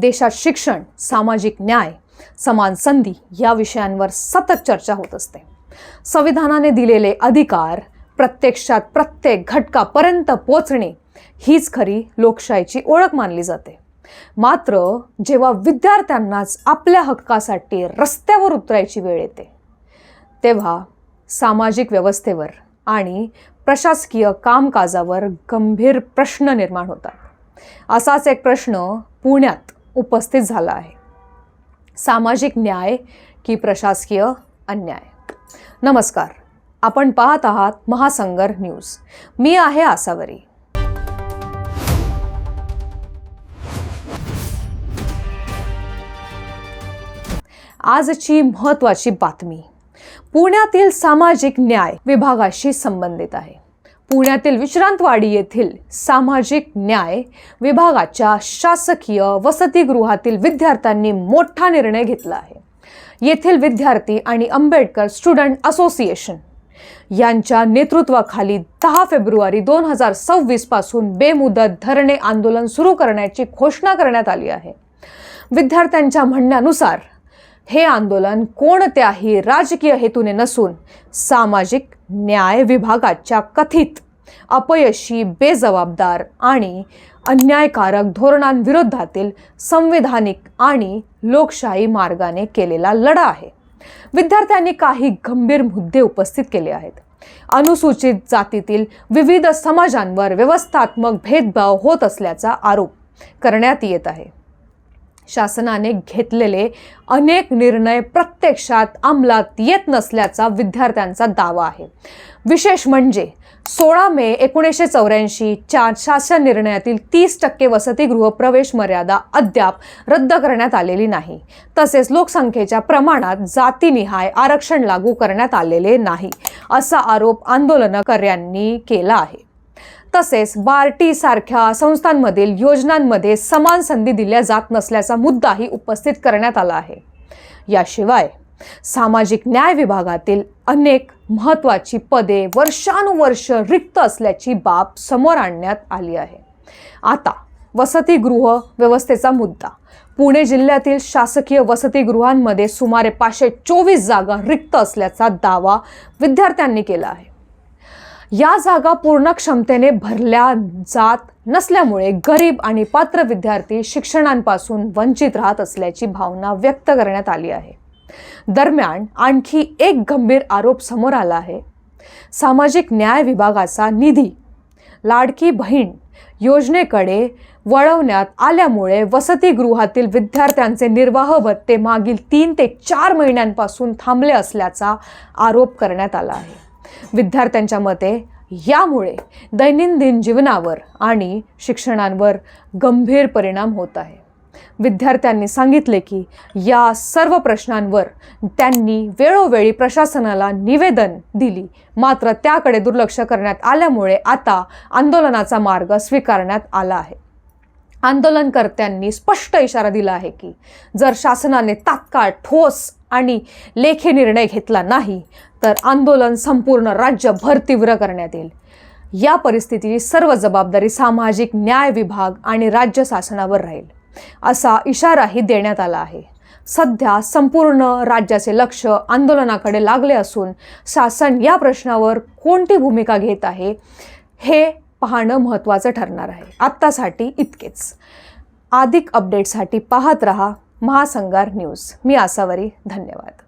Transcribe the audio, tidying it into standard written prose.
देशात शिक्षण, सामाजिक न्याय, समान संधी या विषयांवर सतत चर्चा होत असते. संविधानाने दिलेले अधिकार प्रत्यक्षात प्रत्येक घटकापर्यंत पोहोचणे हीच खरी लोकशाहीची ओळख मानली जाते. मात्र जेव्हा विद्यार्थ्यांनाच आपल्या हक्कासाठी रस्त्यावर उतरायची वेळ येते, तेव्हा सामाजिक व्यवस्थेवर आणि प्रशासकीय कामकाजावर गंभीर प्रश्न निर्माण होतात. असाच एक प्रश्न पुण्यात उपस्थित झाला आहे. सामाजिक न्याय की प्रशासकीय अन्याय? नमस्कार, आपण पाहत आहात महासंगर न्यूज. मी आहे आसावरी. आजची महत्त्वाची बातमी पुण्यातील सामाजिक न्याय विभागाशी संबंधित आहे. पुण्यातील विश्रांतवाडी येथील सामाजिक न्याय विभागाच्या शासकीय वसतिगृहातील विद्यार्थ्यांनी मोठा निर्णय घेतला आहे. येथील विद्यार्थी आणि आंबेडकर स्टुडंट असोसिएशन यांच्या नेतृत्वाखाली 10 फेब्रुवारी 2026 पासून बेमुदत धरणे आंदोलन सुरू करण्याची घोषणा करण्यात आली आहे. विद्यार्थ्यांच्या म्हणण्यानुसार हे आंदोलन कोणत्याही राजकीय हेतूने नसून सामाजिक न्याय विभागाच्या कथित अपयशी, बेजबाबदार आणि अन्यायकारक धोरणांविरोधातील संवैधानिक आणि लोकशाही मार्गाने केलेला लढा आहे. विद्यार्थ्यांनी काही गंभीर मुद्दे उपस्थित केले आहेत. अनुसूचित जातीतील विविध समाजांवर व्यवस्थात्मक भेदभाव होत असल्याचा आरोप करण्यात येत आहे. शासनाने घेतलेले अनेक निर्णय प्रत्यक्षात अंमलात येत नसल्याचा विद्यार्थ्यांचा दावा आहे. विशेष म्हणजे 16 मे 1984 च्या शासन निर्णयातील 30% वसतिगृह प्रवेश मर्यादा अद्याप रद्द करण्यात आलेली नाही. तसेच लोकसंख्येच्या प्रमाणात जातीनिहाय आरक्षण लागू करण्यात आलेले नाही, असा आरोप आंदोलनकर्त्यांनी केला आहे. तसेच बार्टी सारख्या संस्थांमधील योजनांमध्ये समान संधी दिल्या जात नसल्याचा मुद्दाही उपस्थित करण्यात आला आहे. याशिवाय सामाजिक न्याय विभागातील अनेक महत्त्वाची पदे वर्षानुवर्ष रिक्त असल्याची बाब समोर आणण्यात आली आहे. आता वसतिगृह व्यवस्थेचा मुद्दा. पुणे जिल्ह्यातील शासकीय वसतिगृहांमध्ये सुमारे 524 जागा रिक्त असल्याचा दावा विद्यार्थ्यांनी केला आहे. या जागा पूर्ण क्षमतेने भरल्या जात नसल्यामुळे गरीब आणि पात्र विद्यार्थी शिक्षणापासून वंचित राहत असल्याची भावना व्यक्त करण्यात आली आहे. दरम्यान आणखी एक गंभीर आरोप समोर आला आहे. सामाजिक न्याय विभागाचा निधी लाडकी बहीण योजनेकडे वळवण्यात आल्यामुळे वसतिगृहातील विद्यार्थ्यांचे निर्वाह भत्ते मागील 3 ते 4 महिन्यांपासून थांबले असल्याचा आरोप करण्यात आला आहे. विद्यार्थ्यांच्या मते यामुळे दैनंदिन जीवनावर आणि शिक्षणावर गंभीर परिणाम होत आहे. विद्यार्थ्यांनी सांगितले की या सर्व प्रश्नांवर त्यांनी वेळोवेळी प्रशासनाला निवेदन दिली, मात्र त्याकडे दुर्लक्ष करण्यात आल्यामुळे आता आंदोलनाचा मार्ग स्वीकारण्यात आला आहे. आंदोलनकर्त्यांनी स्पष्ट इशारा दिला आहे की जर शासनाने तात्काळ ठोस आणि लेखी निर्णय घेतला नाही तर आंदोलन संपूर्ण राज्यभर तीव्र करण्यात येईल. या परिस्थितीची सर्व जबाबदारी सामाजिक न्याय विभाग आणि राज्य शासनावर राहील, असा इशाराही देण्यात आला आहे. सध्या संपूर्ण राज्याचे लक्ष आंदोलनाकडे लागले असून शासन या प्रश्नावर कोणती भूमिका घेत आहे हे पाहणं महत्त्वाचं ठरणार आहे. आत्तासाठी इतकेच. अधिक अपडेटसाठी पाहत रहा महासंगार न्यूज. मी आसावरी. धन्यवाद.